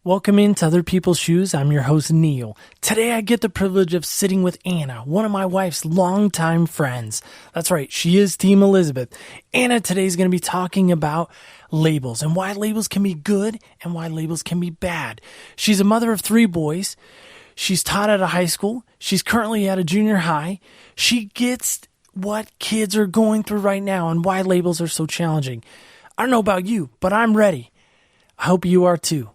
Welcome into Other People's Shoes. I'm your host, Neil. Today I get the privilege of sitting with Anna, one of my wife's longtime friends. That's right, she is Team Elizabeth. Anna today is going to be talking about labels and why labels can be good and why labels can be bad. She's a mother of 3 boys. She's taught at a high school. She's currently at a junior high. She gets what kids are going through right now and why labels are so challenging. I don't know about you, but I'm ready. I hope you are too.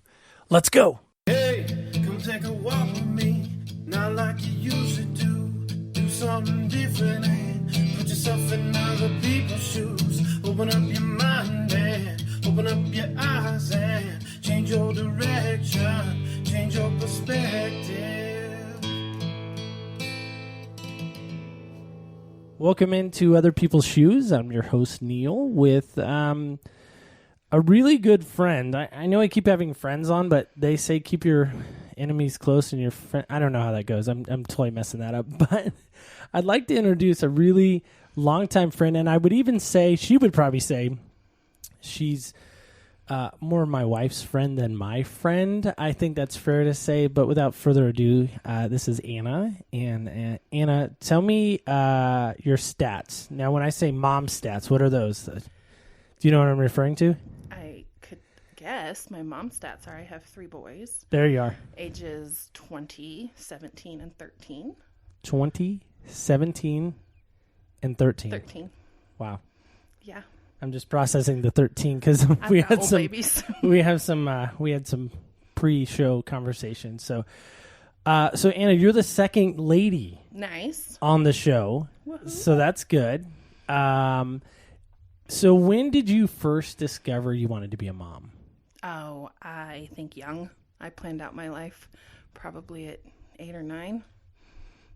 Let's go. Hey, come take a walk with me, not like you usually do. Do something different and put yourself in other people's shoes. Open up your mind and open up your eyes and change your direction, change your perspective. Welcome into Other People's Shoes. I'm your host, Neil, with a really good friend. I know I keep having friends on, but they say keep your enemies close and your friend. I don't know how that goes. I'm totally messing that up. But I'd like to introduce a really longtime friend, and I would even say, she would probably say she's more my wife's friend than my friend. I think that's fair to say, but without further ado, this is Anna. And Anna, tell me your stats. Now, when I say mom stats, what are those? Do you know what I'm referring to? I could guess. My mom stats are I have 3 boys. There you are. Ages 20, 17, and 13. 20, 17, and 13. 13. Wow. Yeah. I'm just processing the 13 because we had some babies. we had some pre-show conversation. So Anna, you're the second lady Nice. on the show. Woohoo. So that's good. So when did you first discover you wanted to be a mom? Oh, I think young. I planned out my life probably at 8 or 9. I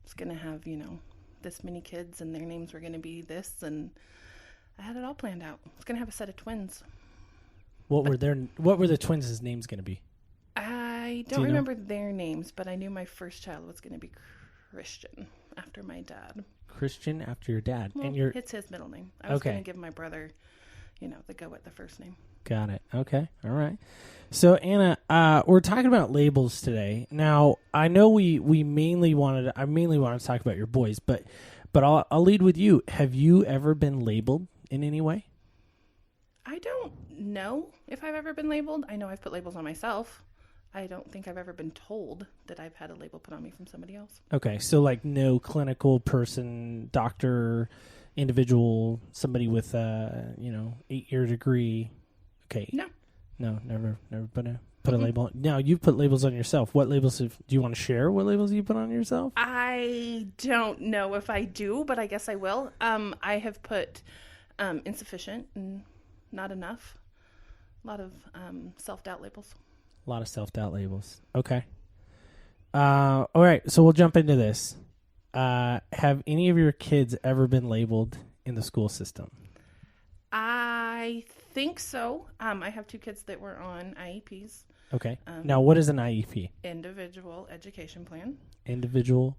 was going to have, this many kids and their names were going to be this, and I had it all planned out. I was going to have a set of twins. What were the twins' names going to be? I don't remember their names, but I knew my first child was going to be Christian after my dad. Christian after your dad. Well, and your it's his middle name. I was going to give my brother, the go with the first name. Got it. Okay. All right. So Anna, we're talking about labels today. Now, I know I mainly wanted to talk about your boys, but I'll lead with you. Have you ever been labeled in any way? I don't know if I've ever been labeled. I know I've put labels on myself. I don't think I've ever been told that I've had a label put on me from somebody else. Okay, so like no clinical person, doctor, individual, somebody with 8-year degree. Okay. No, never put a label. Now you've put labels on yourself. What labels do you want to share? What labels you put on yourself? I don't know if I do, but I guess I will. I have put insufficient and not enough. A lot of self-doubt labels. A lot of self-doubt labels. Okay. All right, so we'll jump into this. Have any of your kids ever been labeled in the school system? I think so. I have 2 kids that were on IEPs. Okay. Now, what is an IEP? Individual Education Plan. Individual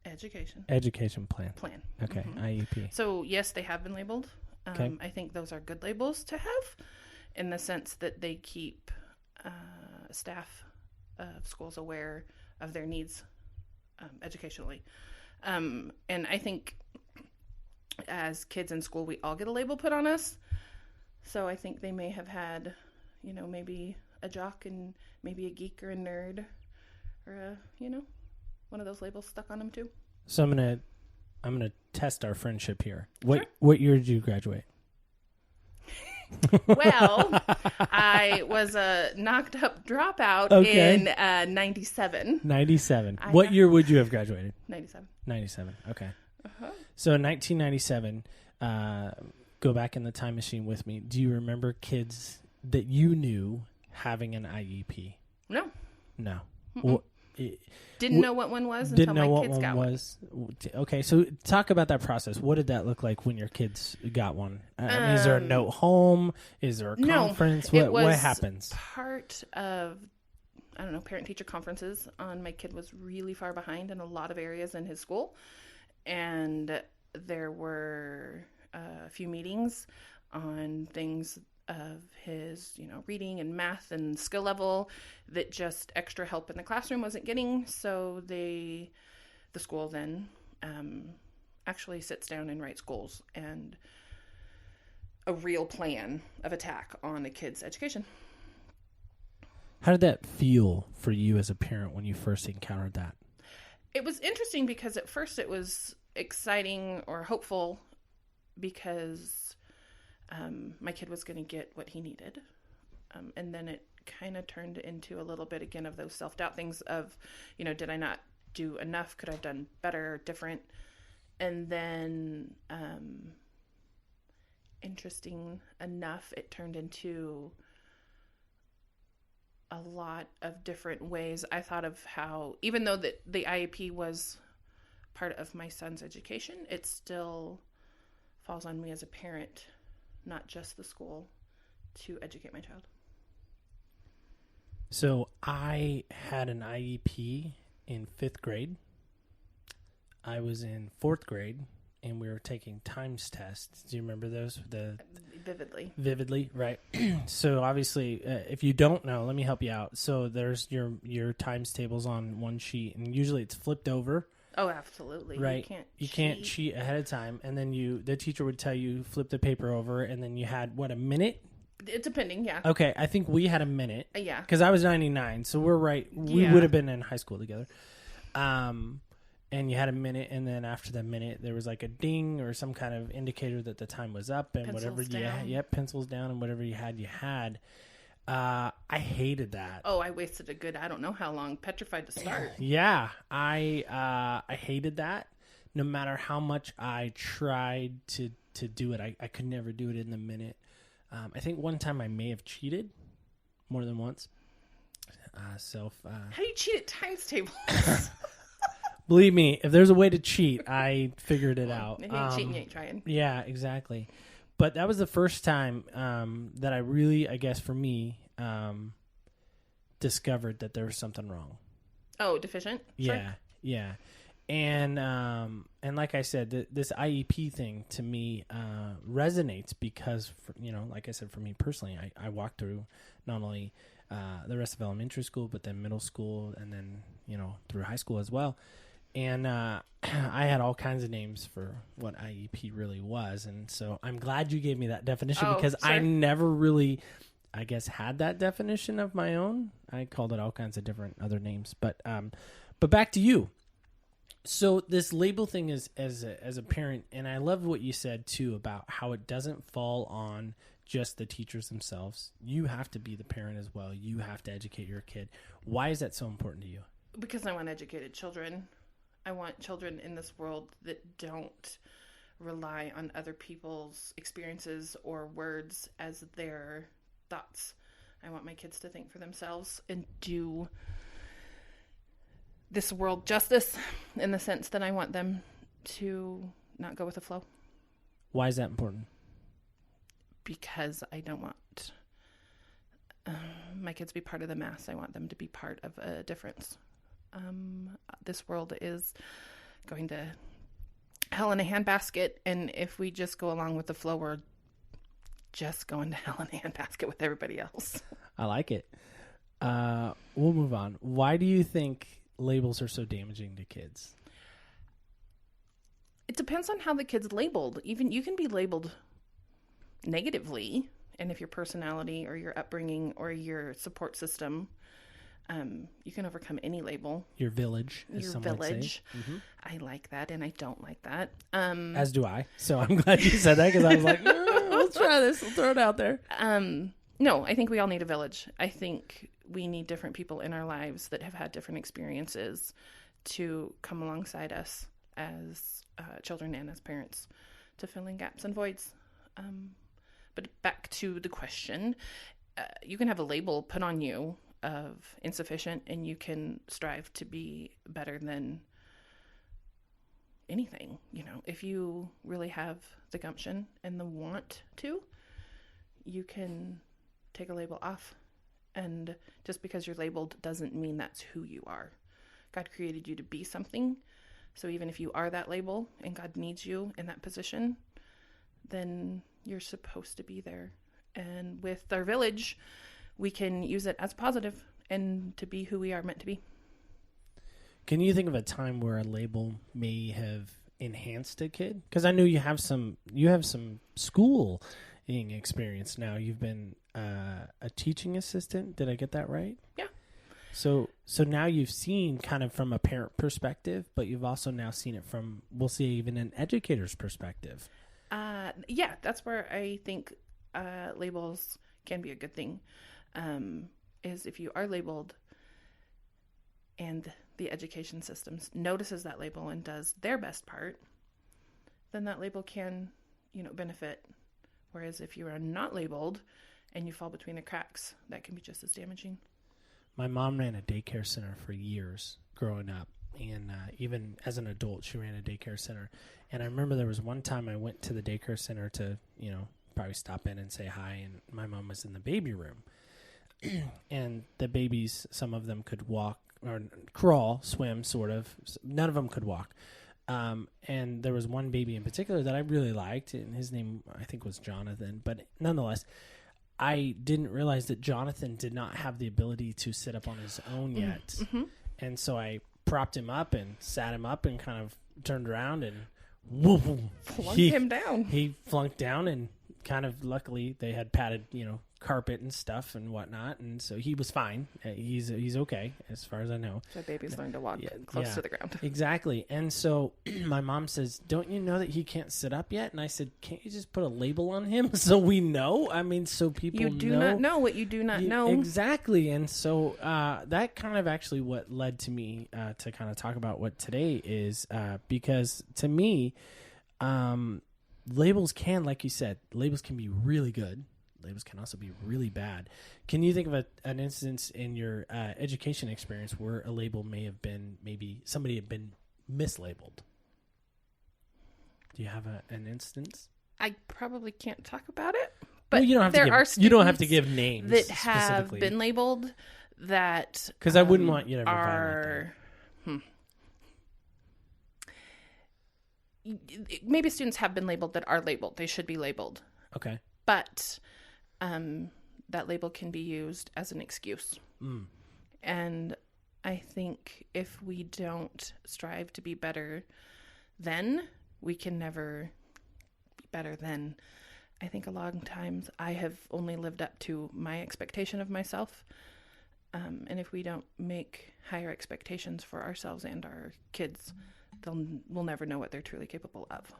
Education Plan. Okay, Mm-hmm. IEP. So, yes, they have been labeled. Okay. I think those are good labels to have in the sense that they keep staff of schools aware of their needs educationally. And I think as kids in school, we all get a label put on us. So I think they may have had, maybe a jock and maybe a geek or a nerd or one of those labels stuck on them too. So I'm gonna test our friendship here. Sure. What year did you graduate? Well, I was a knocked up dropout in 97. 97. What year would you have graduated? 97. 97. Okay. Uh-huh. So in 1997, go back in the time machine with me. Do you remember kids that you knew having an IEP? No. Well, Didn't know what one was until my kids got one. Okay, so talk about that process. What did that look like when your kids got one? Is there a note home? Is there a conference? What happens? Part of, parent-teacher conferences. My kid was really far behind in a lot of areas in his school. And there were a few meetings on things of his, reading and math and skill level that just extra help in the classroom wasn't getting. So the school then actually sits down and writes goals and a real plan of attack on a kid's education. How did that feel for you as a parent when you first encountered that? It was interesting because at first it was exciting or hopeful because my kid was going to get what he needed. And then it kind of turned into a little bit, again, of those self-doubt things of, did I not do enough? Could I have done better, different? And then, interesting enough, it turned into a lot of different ways. I thought of how, even though the I.E.P was part of my son's education, it still falls on me as a parent, not just the school, to educate my child. So I had an IEP in 5th grade. I was in 4th grade, and we were taking times tests. Do you remember those? Vividly, right. So obviously, if you don't know, let me help you out. So there's your times tables on one sheet, and usually it's flipped over. Oh, absolutely. Right. You can't cheat ahead of time. And then the teacher would tell you, flip the paper over, and then you had, a minute? It's depending, yeah. Okay, I think we had a minute. Yeah. Because I was 99, so we're right. We would have been in high school together. And you had a minute, and then after the minute, there was like a ding or some kind of indicator that the time was up, and pencils whatever down. pencils down, and whatever you had. I hated that. Oh, I wasted a good, I don't know how long, petrified to start. Yeah, I hated that. No matter how much I tried to do it, I could never do it in the minute. I think one time I may have cheated more than once. How do you cheat at times tables? Believe me, if there's a way to cheat, I figured it out. If you ain't cheating, you ain't trying. Yeah, exactly. But that was the first time that I really, I guess for me, discovered that there was something wrong. Oh, deficient? Yeah, sure. yeah. And like I said, this IEP thing to me resonates because, like I said, for me personally, I walked through not only the rest of elementary school, but then middle school, and then, through high school as well. And I had all kinds of names for what IEP really was. And so I'm glad you gave me that definition because sure. I never really, I guess, had that definition of my own. I called it all kinds of different other names. But back to you. So this label thing is as a parent, and I love what you said, too, about how it doesn't fall on just the teachers themselves. You have to be the parent as well. You have to educate your kid. Why is that so important to you? Because I want educated children. I want children in this world that don't rely on other people's experiences or words as their thoughts. I want my kids to think for themselves and do this world justice in the sense that I want them to not go with the flow. Why is that important? Because I don't want my kids to be part of the mass. I want them to be part of a difference. This world is going to hell in a handbasket, and if we just go along with the flow, we're just going to hell in a handbasket with everybody else. I like it. We'll move on. Why do you think labels are so damaging to kids? It depends on how the kid's labeled. Even you can be labeled negatively, and if your personality or your upbringing or your support system, you can overcome any label. Your village, as some might say. Mm-hmm. I like that, and I don't like that. As do I. So I'm glad you said that, because I was like, let's try this. We'll throw it out there. No, I think we all need a village. I think we need different people in our lives that have had different experiences to come alongside us as children and as parents to fill in gaps and voids. But back to the question, you can have a label put on you of insufficient, and you can strive to be better than anything. If you really have the gumption and the want to, you can take a label off. And just because you're labeled doesn't mean that's who you are. God created you to be something. So even if you are that label and God needs you in that position, then you're supposed to be there. And with our village, we can use it as positive and to be who we are meant to be. Can you think of a time where a label may have enhanced a kid? Because I know you have some schooling experience now. You've been a teaching assistant. Did I get that right? Yeah. So now you've seen kind of from a parent perspective, but you've also now seen it from, we'll say, even an educator's perspective. Yeah, that's where I think labels can be a good thing. Is if you are labeled and the education system notices that label and does their best part, then that label can, benefit. Whereas if you are not labeled and you fall between the cracks, that can be just as damaging. My mom ran a daycare center for years growing up, and even as an adult, she ran a daycare center. And I remember there was one time I went to the daycare center to, probably stop in and say hi, and my mom was in the baby room. And the babies, some of them could walk or crawl, swim, sort of. None of them could walk. And there was one baby in particular that I really liked, and his name, I think, was Jonathan. But nonetheless, I didn't realize that Jonathan did not have the ability to sit up on his own yet. Mm-hmm. And so I propped him up and sat him up and kind of turned around and flunked him down. He flunked down, and kind of luckily they had padded, carpet and stuff and whatnot, and so he was fine. He's okay as far as I know. So babies learn to walk close to the ground. Exactly. And so my mom says, "Don't you know that he can't sit up yet?" And I said, "Can't you just put a label on him so we know? I mean, so people know." You do not know what you do not know. Exactly. And so that kind of actually what led to me to kind of talk about what today is, because to me, labels can, like you said, labels can be really good. Labels can also be really bad. Can you think of an instance in your education experience where a label may have been, maybe somebody had been mislabeled? Do you have an instance? I probably can't talk about it, but you don't have to give names that have been labeled that, because I wouldn't want you to ever violate that. Maybe students have been labeled that are labeled. They should be labeled. Okay. But that label can be used as an excuse. Mm. And I think if we don't strive to be better then, we can never be better then. I think a lot of times I have only lived up to my expectation of myself. And if we don't make higher expectations for ourselves and our kids, we'll never know what they're truly capable of.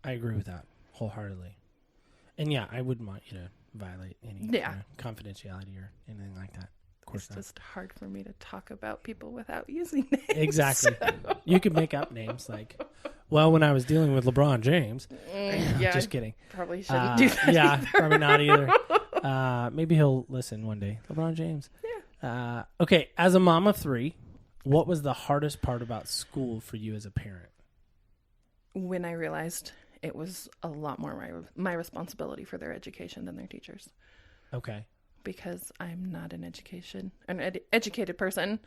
I agree with that wholeheartedly. And yeah, I wouldn't want you to violate any confidentiality or anything like that. Of course it's just hard for me to talk about people without using names. Exactly. So. You could make up names like, well, when I was dealing with LeBron James. Just kidding. Probably shouldn't do that. Yeah, either. Probably not either. Maybe he'll listen one day. LeBron James. Yeah. Okay, as a mom of 3, what was the hardest part about school for you as a parent? When I realized it was a lot more my responsibility for their education than their teachers. Okay. Because I'm not an educated person,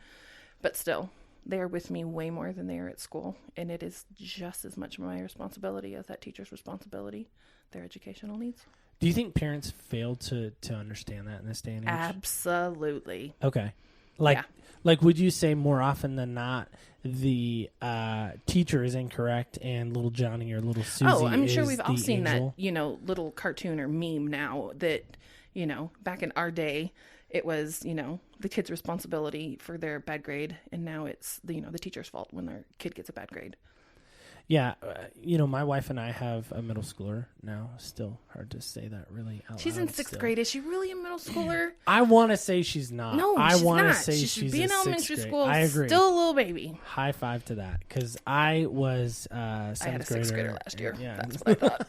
but still, they are with me way more than they are at school. And it is just as much my responsibility as that teacher's responsibility, their educational needs. Do you think parents fail to understand that in this day and age? Absolutely. Okay. Like, would you say more often than not, the teacher is incorrect and little Johnny or little Susie is the angel? Oh, I'm sure we've all seen that, little cartoon or meme now that, back in our day, it was, the kid's responsibility for their bad grade. And now it's, the teacher's fault when their kid gets a bad grade. Yeah. My wife and I have a middle schooler now. Still hard to say that really out loud. She's in 6th grade. Is she really a middle schooler? I want to say she's not. No, I want to say she she's be in elementary school. I agree. Still a little baby. High five to that. Because I was 7th I had a 6th grader last year. Yeah. That's what I thought.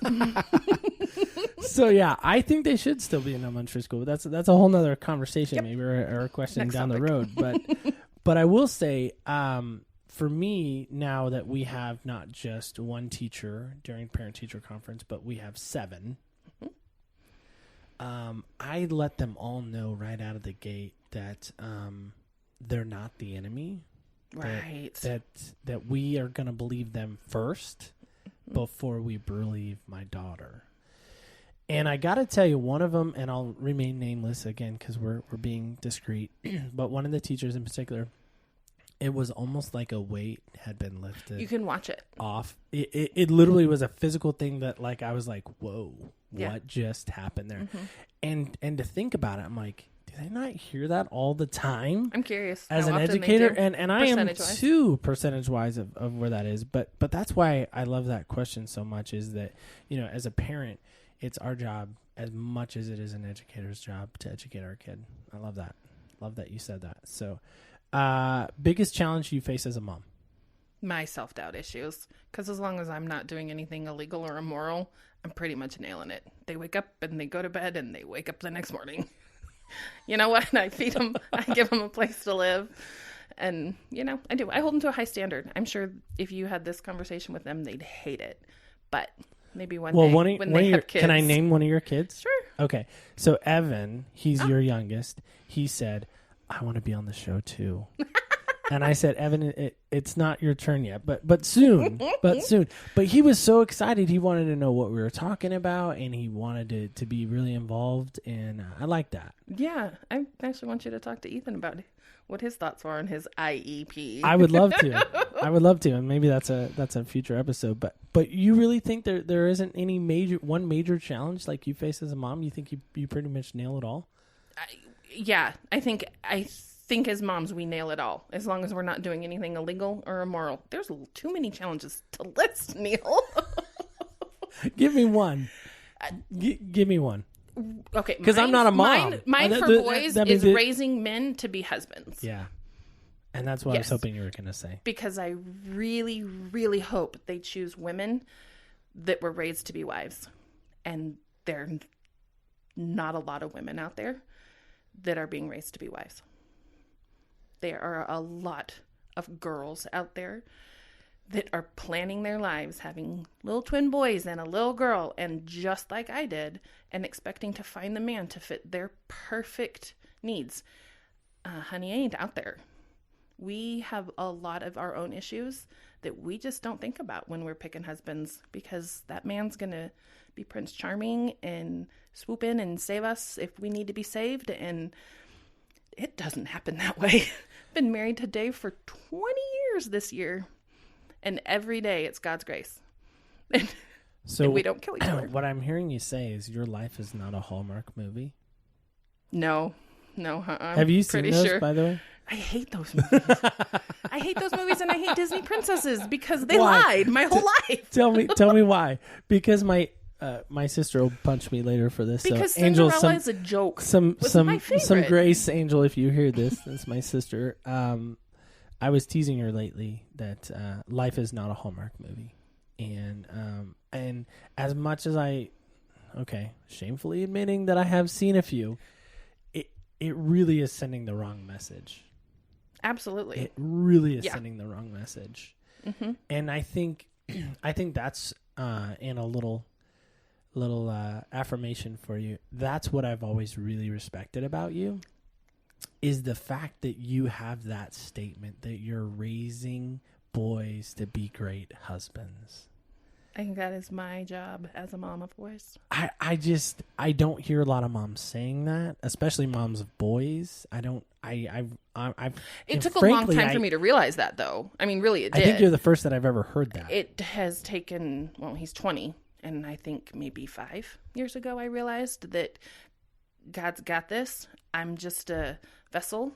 So, yeah, I think they should still be in elementary school. But that's a whole nother conversation, maybe, or a question Next down topic. the road. But I will say, for me, now that we have not just one teacher during parent-teacher conference, but we have 7, I let them all know right out of the gate that they're not the enemy. Right. That we are going to believe them first before we believe my daughter. And I got to tell you, one of them, and I'll remain nameless again because we're being discreet, but one of the teachers in particular, it was almost like a weight had been lifted. You can watch it. Off. It literally was a physical thing that, like, I was like, whoa, what just happened there? And to think about it, I'm like, do they not hear that all the time? I'm curious. As an educator, and I am too, percentage-wise of where that is. But that's why I love that question so much, is that, you know, as a parent, it's our job as much as it is an educator's job to educate our kid. I love that. Love that you said that. So, biggest challenge you face as a mom? My self-doubt issues. Because as long as I'm not doing anything illegal or immoral, I'm pretty much nailing it. They wake up and they go to bed and they wake up the next morning. You know what? I feed them. I give them a place to live. And, you know, I do. I hold them to a high standard. I'm sure if you had this conversation with them, they'd hate it. But maybe one day when they have kids. Can I name one of your kids? Sure. Okay. So Evan, he's your youngest. He said, I want to be on the show too. And I said, Evan, it's not your turn yet, but soon, But he was so excited. He wanted to know what we were talking about, and he wanted to be really involved, and I like that. Yeah. I actually want you to talk to Ethan about what his thoughts were on his I.E.P. I would love to. And maybe that's a future episode. But you really think there isn't any major challenge like you face as a mom? You think you pretty much nail it all? I think as moms we nail it all, as long as we're not doing anything illegal or immoral. There's too many challenges to list, Neil. Give me one. Give me one. Okay, because I'm not a mom. Mine for boys is raising men to be husbands. Yeah, and that's what I was hoping you were going to say. Because I really, really hope they choose women that were raised to be wives, and there are not a lot of women out there that are being raised to be wives. There are a lot of girls out there that are planning their lives, having little twin boys and a little girl, and just like I did, and expecting to find the man to fit their perfect needs. Honey, ain't out there. We have a lot of our own issues that we just don't think about when we're picking husbands, because that man's going to be Prince Charming and swoop in and save us if we need to be saved, and it doesn't happen that way. I've been married to Dave for 20 years this year, and every day it's God's grace. And we don't kill each other. What I'm hearing you say is your life is not a Hallmark movie. No. Have you seen those, by the way? I hate those movies. I hate those movies, and I hate Disney princesses because they lied my whole life. Tell me why. Because my sister will punch me later for this. Because so, Angel, Cinderella is a joke. Some grace, Angel, if you hear this. That's my sister. I was teasing her lately that life is not a Hallmark movie, and as much as shamefully admitting that I have seen a few, it really is sending the wrong message. Absolutely, it really is sending the wrong message. Mm-hmm. And I think that's in a little affirmation for you. That's what I've always really respected about you, is the fact that you have that statement that you're raising boys to be great husbands. I think that is my job as a mom of boys. I don't hear a lot of moms saying that, especially moms of boys. It took a long time for me to realize that, though. I mean, really, it did. I think you're the first that I've ever heard that. It has taken, he's 20, and I think maybe 5 years ago I realized that God's got this. I'm just a vessel,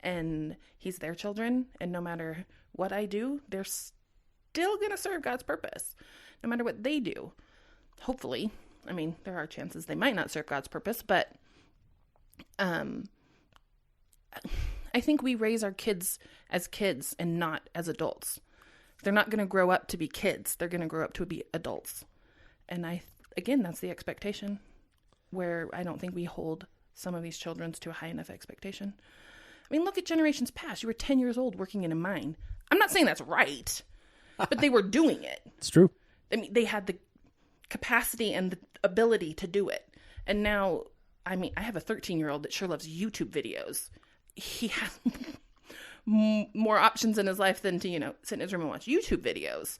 and he's their children, and no matter what I do, they're still going to serve God's purpose, no matter what they do. Hopefully. I mean, there are chances they might not serve God's purpose, but I think we raise our kids as kids and not as adults. They're not going to grow up to be kids. They're going to grow up to be adults. And again, that's the expectation, where I don't think we hold some of these children to a high enough expectation. I mean, look at generations past. You were 10 years old working in a mine. I'm not saying that's right, but they were doing it. It's true. I mean, they had the capacity and the ability to do it. And now, I mean, I have a 13-year-old that sure loves YouTube videos. He has more options in his life than to, sit in his room and watch YouTube videos.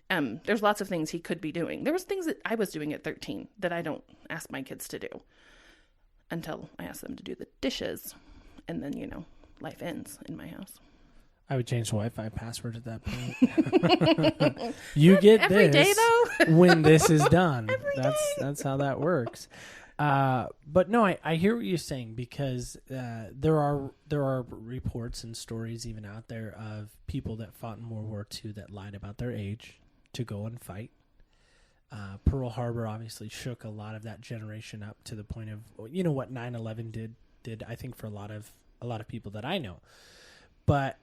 There's lots of things he could be doing. There was things that I was doing at 13 that I don't ask my kids to do until I ask them to do the dishes. And then, life ends in my house. I would change the Wi-Fi password at that point. You get every this day, though? when this is done. Every day. That's how that works. But no, I hear what you're saying, because there are reports and stories even out there of people that fought in World War II that lied about their age to go and fight. Pearl Harbor obviously shook a lot of that generation up to the point of what 9/11 did I think for a lot of people that I know. But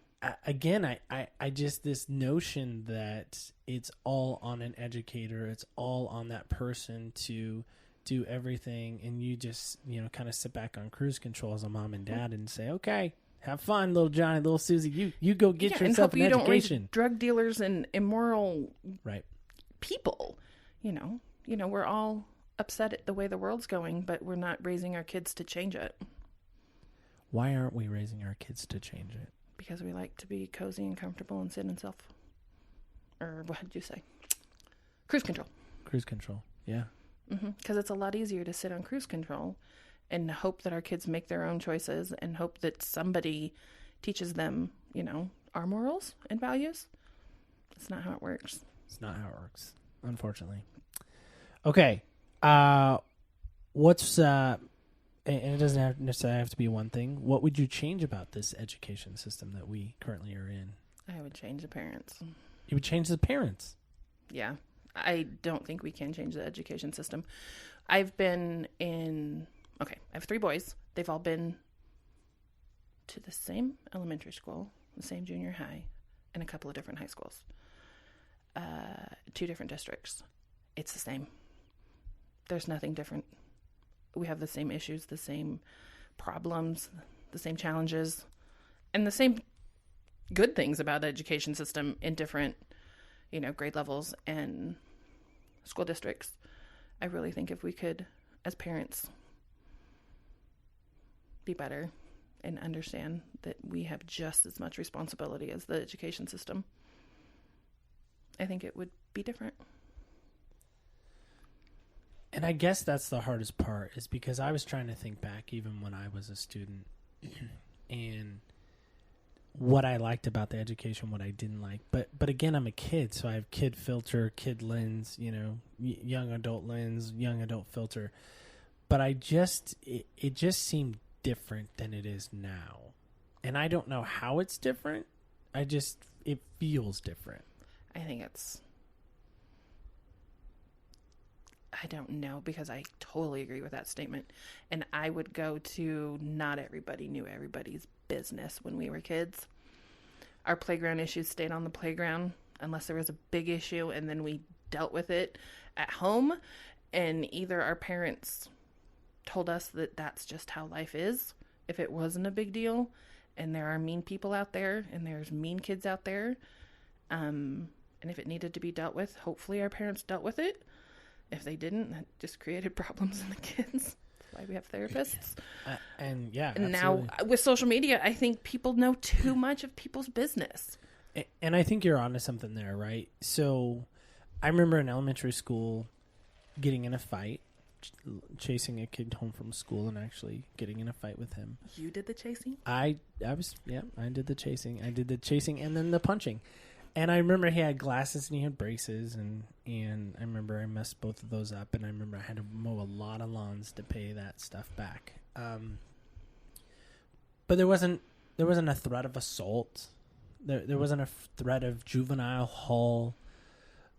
again, I just, this notion that it's all on an educator, it's all on that person to do everything, and you just kind of sit back on cruise control as a mom and dad and say, okay, have fun, little Johnny, little Susie, you go get yourself an education. Don't raise drug dealers and immoral right people. We're all upset at the way the world's going, but we're not raising our kids to change it. Why aren't we raising our kids to change it? Because we like to be cozy and comfortable and sit in or what did you say? Cruise control. Cruise control, yeah. Because it's a lot easier to sit on cruise control and hope that our kids make their own choices and hope that somebody teaches them, our morals and values. That's not how it works. It's not how it works, unfortunately. Okay. What's and it doesn't necessarily have to be one thing. What would you change about this education system that we currently are in? I would change the parents. You would change the parents? Yeah. I don't think we can change the education system. I have 3 boys. They've all been to the same elementary school, the same junior high, and a couple of different high schools. 2 different districts. It's the same. There's nothing different. We have the same issues, the same problems, the same challenges, and the same good things about the education system in different, grade levels and school districts. I really think if we could, as parents, be better and understand that we have just as much responsibility as the education system, I think it would be different. And I guess that's the hardest part, is because I was trying to think back even when I was a student and what I liked about the education, what I didn't like. But again, I'm a kid, so I have kid filter, kid lens, young adult lens, young adult filter. But it just seemed different than it is now. And I don't know how it's different. It feels different. I think I don't know, because I totally agree with that statement. And I would go to, not everybody knew everybody's business when we were kids. Our playground issues stayed on the playground unless there was a big issue, and then we dealt with it at home. And either our parents told us that that's just how life is, if it wasn't a big deal, and there are mean people out there, and there's mean kids out there. And if it needed to be dealt with, hopefully our parents dealt with it. If they didn't, that just created problems in the kids. That's why we have therapists. And now with social media, I think people know too much of people's business. And I think you're onto something there, right? So I remember in elementary school getting in a fight, chasing a kid home from school and actually getting in a fight with him. You did the chasing? I did the chasing. I did the chasing and then the punching. And I remember he had glasses and he had braces, and I remember I messed both of those up, and I remember I had to mow a lot of lawns to pay that stuff back. But there wasn't a threat of assault. There wasn't a threat of juvenile hall.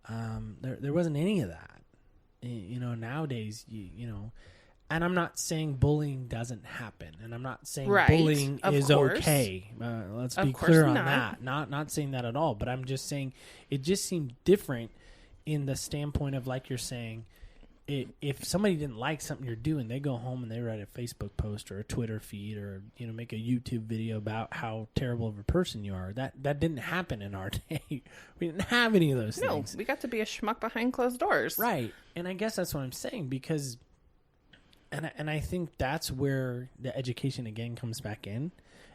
There wasn't any of that. Nowadays, and I'm not saying bullying doesn't happen, and I'm not saying bullying is okay. Let's be clear on that. Not saying that at all, but I'm just saying it just seemed different in the standpoint of, like you're saying, if somebody didn't like something you're doing, they go home and they write a Facebook post or a Twitter feed or make a YouTube video about how terrible of a person you are. That didn't happen in our day. We didn't have any of those things. No, we got to be a schmuck behind closed doors. Right, and I guess that's what I'm saying, because. And I think that's where the education again comes back in,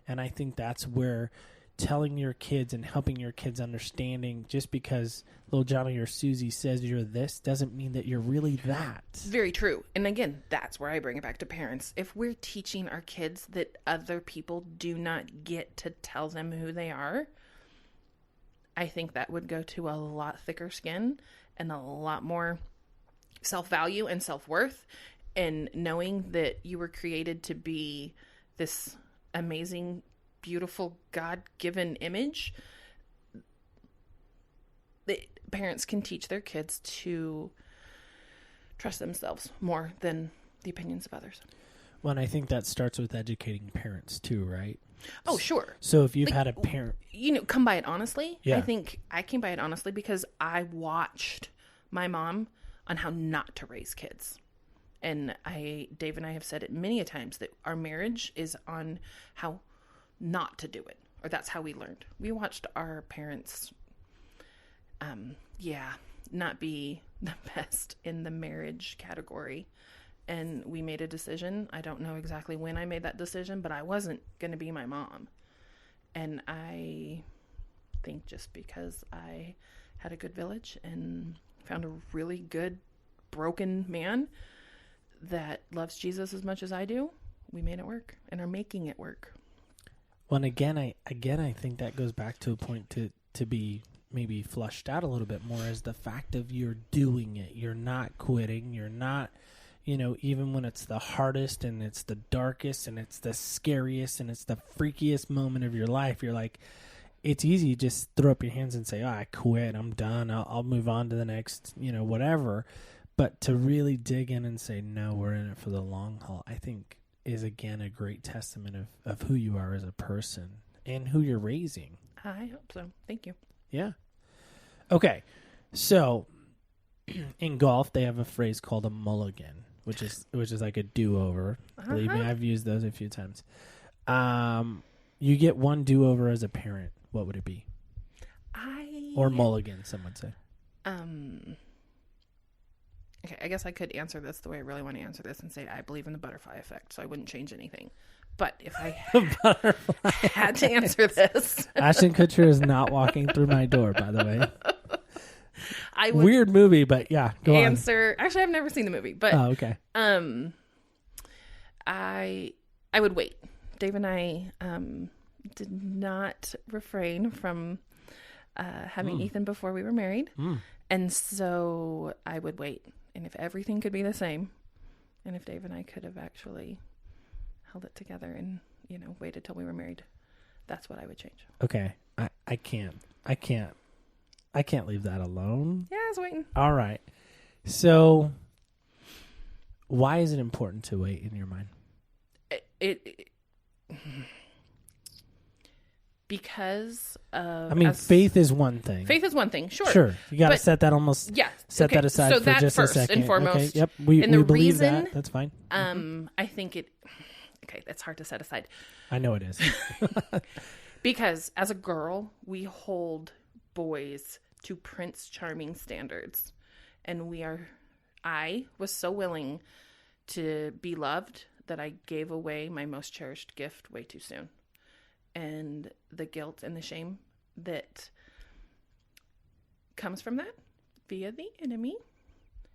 and I think that's where telling your kids and helping your kids understanding just because little Johnny or Susie says you're this doesn't mean that you're really that. Very true. And again, that's where I bring it back to parents. If we're teaching our kids that other people do not get to tell them who they are, I think that would go to a lot thicker skin and a lot more self-value and self-worth, and knowing that you were created to be this amazing, beautiful, God-given image. The parents can teach their kids to trust themselves more than the opinions of others. Well, and I think that starts with educating parents too, right? Oh, sure. So if you've had a parent... come by it honestly. Yeah. I think I came by it honestly because I watched my mom on how not to raise kids. And Dave and I have said it many a times that our marriage is on how not to do it, or that's how we learned. We watched our parents, not be the best in the marriage category, and we made a decision. I don't know exactly when I made that decision, but I wasn't going to be my mom. And I think just because I had a good village and found a really good broken man that loves Jesus as much as I do, we made it work and are making it work. Well, and again, I think that goes back to a point to be maybe flushed out a little bit more, as the fact of you're doing it. You're not quitting. You're not, even when it's the hardest and it's the darkest and it's the scariest and it's the freakiest moment of your life, you're like, it's easy to just throw up your hands and say, I quit. I'm done. I'll move on to the next, whatever. But to really dig in and say, no, we're in it for the long haul, I think is, again, a great testament of who you are as a person and who you're raising. I hope so. Thank you. Yeah. Okay. So in golf, they have a phrase called a mulligan, which is like a do-over. Believe me, I've used those a few times. You get one do-over as a parent. What would it be? Or mulligan, some would say. Okay, I guess I could answer this the way I really want to answer this and say I believe in the butterfly effect, so I wouldn't change anything. But if I had to answer this... Ashton Kutcher is not walking through my door, by the way. I would Weird movie, but yeah, go on. Actually, I've never seen the movie, but... Oh, okay. I would wait. Dave and I did not refrain from having Ethan before we were married. And so I would wait. And if everything could be the same, and if Dave and I could have actually held it together and, waited till we were married, that's what I would change. Okay. I can't leave that alone. Yeah, I was waiting. All right. So why is it important to wait in your mind? Because faith is one thing. Faith is one thing, sure. Sure. You got to set that that aside so for that just first a second. and foremost. Okay. Yep. We and the believe reason, that. That's fine. I think that's hard to set aside. I know it is. Because as a girl, we hold boys to Prince Charming standards. And I was so willing to be loved that I gave away my most cherished gift way too soon. And the guilt and the shame that comes from that via the enemy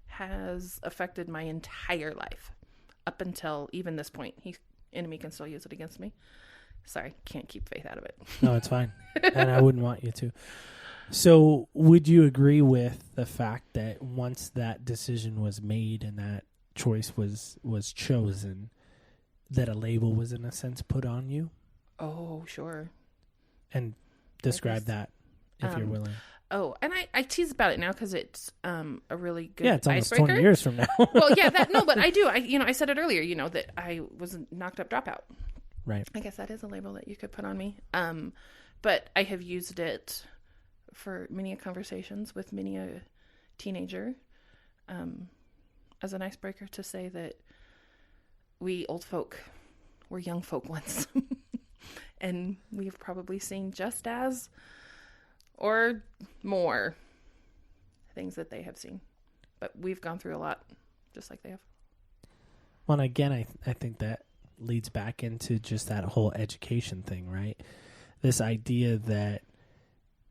has affected my entire life up until even this point. Enemy can still use it against me. Sorry, can't keep faith out of it. No, it's fine. And I wouldn't want you to. So would you agree with the fact that once that decision was made and that choice was chosen, that a label was in a sense put on you? Oh, sure. And describe that if you're willing. Oh, and I tease about it now because it's a really good it's almost icebreaker. 20 years from now. Well, yeah, but I do. I said it earlier, that I was a knocked up dropout. Right. I guess that is a label that you could put on me. But I have used it for many conversations with many a teenager as an icebreaker to say that we old folk were young folk once. And we've probably seen just as or more things that they have seen. But we've gone through a lot, just like they have. Well, and again, I think that leads back into just that whole education thing, right? this idea that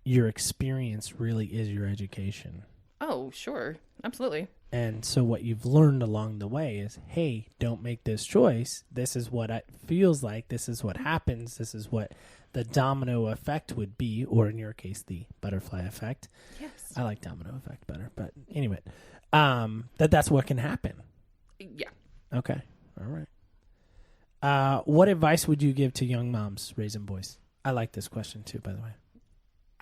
your experience really is your education. Oh, sure. Absolutely. And so what you've learned along the way is, hey, don't make this choice. This is what it feels like. This is what happens. This is what the domino effect would be, or in your case, the butterfly effect. Yes. I like domino effect better, but anyway, that's what can happen. Yeah. Okay. All right. What advice would you give to young moms raising boys? I like this question too, by the way.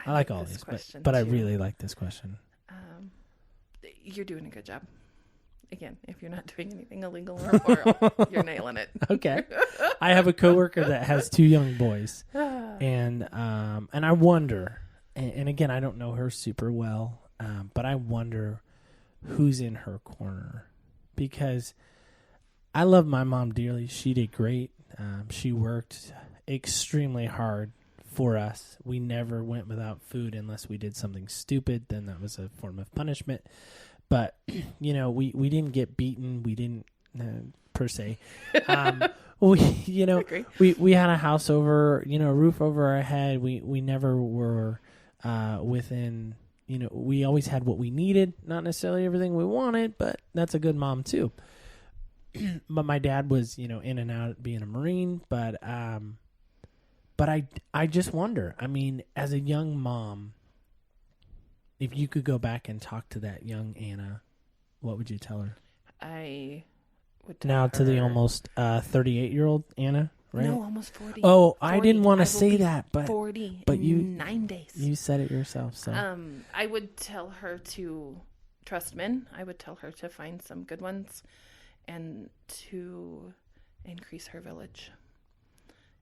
I like all these, but I really like this question. You're doing a good job. Again, if you're not doing anything illegal or immoral, you're nailing it. Okay. I have a coworker that has 2 young boys, and I wonder, and again, I don't know her super well, but I wonder who's in her corner, because I love my mom dearly. She did great. She worked extremely hard for us. We never went without food unless we did something stupid. Then that was a form of punishment. But, we didn't get beaten. We didn't, per se. We had a house over, a roof over our head. We never were within, we always had what we needed. Not necessarily everything we wanted, but that's a good mom too. But my dad was, in and out being a Marine. But I just wonder, as a young mom, if you could go back and talk to that young Anna, what would you tell her? I would tell now her... to the almost 38-year-old Anna, right? No, almost 40. Oh, 40. I didn't want to say that, but 40 but you 9 days. You said it yourself, so. I would tell her to trust men. I would tell her to find some good ones and to increase her village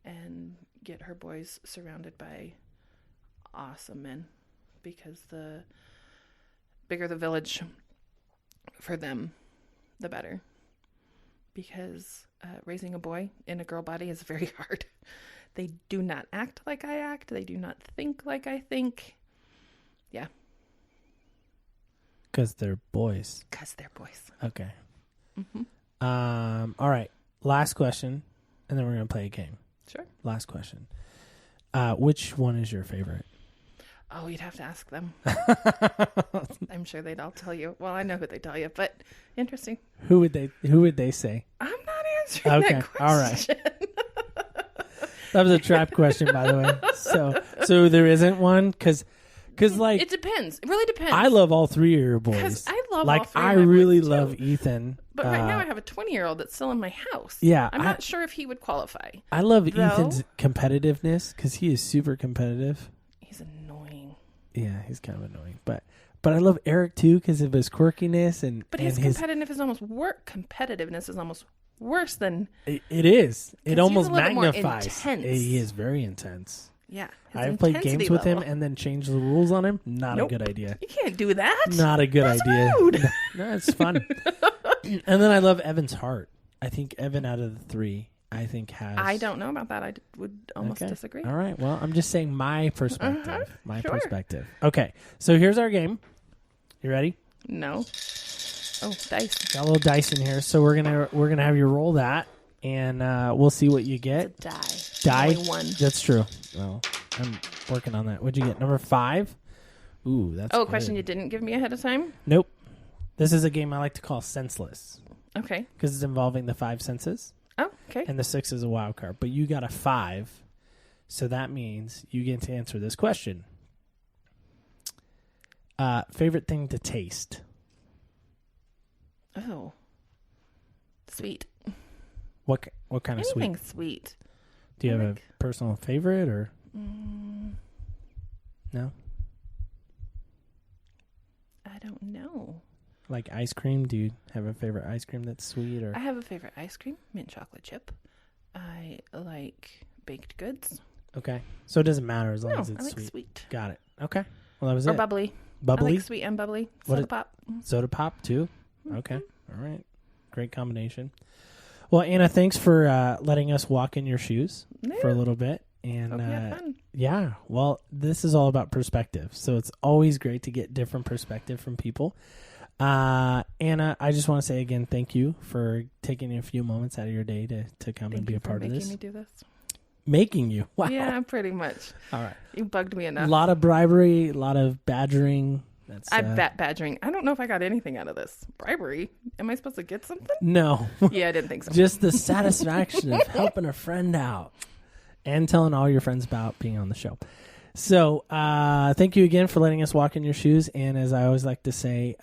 and get her boys surrounded by awesome men, because the bigger the village for them, the better. Because raising a boy in a girl body is very hard. They do not act like I act. They do not think like I think. Yeah. Because they're boys. Because they're boys. Okay. Mm-hmm. All right. Last question, and then we're going to play a game. Sure. Last question. Which one is your favorite? Oh, you'd have to ask them. I'm sure they'd all tell you. Well, I know who they tell you, but interesting. Who would they say? I'm not answering that question. All right. That was a trap question, by the way. So there isn't one, because like it depends. It really depends. I love all 3 of your boys. Because I love like all 3 I of my really boys love too. Ethan. But right now I have a 20-year-old that's still in my house. Yeah, I'm not sure if he would qualify. I love Ethan's competitiveness, because he is super competitive. He's annoying. Yeah, he's kind of annoying, but I love Eric too, because of his quirkiness and. But his competitiveness is almost worse than. It is. It almost he's a little more magnifies. intense. He is very intense. Yeah, I've played games with him level. and then changed the rules on him. Not Nope. a good idea. You can't do that. Not a good That's idea. rude. No, it's fun. And then I love Evan's heart. I think Evan, out of the 3, I think has. I don't know about that. I would almost Okay. disagree. All right. Well, I'm just saying my perspective. Sure. Perspective. Okay. So here's our game. You ready? No. Oh, dice. Got a little dice in here, so we're gonna have you roll that, and we'll see what you get. It's a die. Die. Only one. That's true. Well, I'm working on that. What'd you get? Number 5. Ooh, that's. Oh, a good. question you didn't give me ahead of time? Nope. This is a game I like to call senseless, Okay. because it's involving the 5 senses, Oh, okay. and the 6 is a wild card. But you got a 5, so that means you get to answer this question. Favorite thing to taste? Oh. Sweet. What kind of sweet? Anything sweet. Do you I have like- a personal favorite, or no? I don't know. Like ice cream? Do you have a favorite ice cream that's sweet, or? I have a favorite ice cream, mint chocolate chip. I like baked goods. Okay, so it doesn't matter as long No, as it's I like sweet. sweet. Got it. Okay, well that was Or it. bubbly. Bubbly, I like sweet and bubbly. What Soda is- pop. soda pop too. Okay, all right, great combination. Well, Anna, thanks for letting us walk in your shoes for a little bit. And Hope you have fun. yeah, well, this is all about perspective. So it's always great to get different perspective from people. Anna, I just want to say again, thank you for taking a few moments out of your day to come and be a part of Thank you this. for making me do this. making you. Wow. Yeah, pretty much. All right. You bugged me A enough. lot of bribery, a lot of badgering. That's Badgering. I don't know if I got anything out of this. Bribery? Am I supposed to get something? No. Yeah, I didn't think so. Just the satisfaction of helping a friend out and telling all your friends about being on the show. So thank you again for letting us walk in your shoes. And as I always like to say,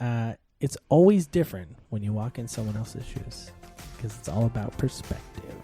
it's always different when you walk in someone else's shoes because it's all about perspective.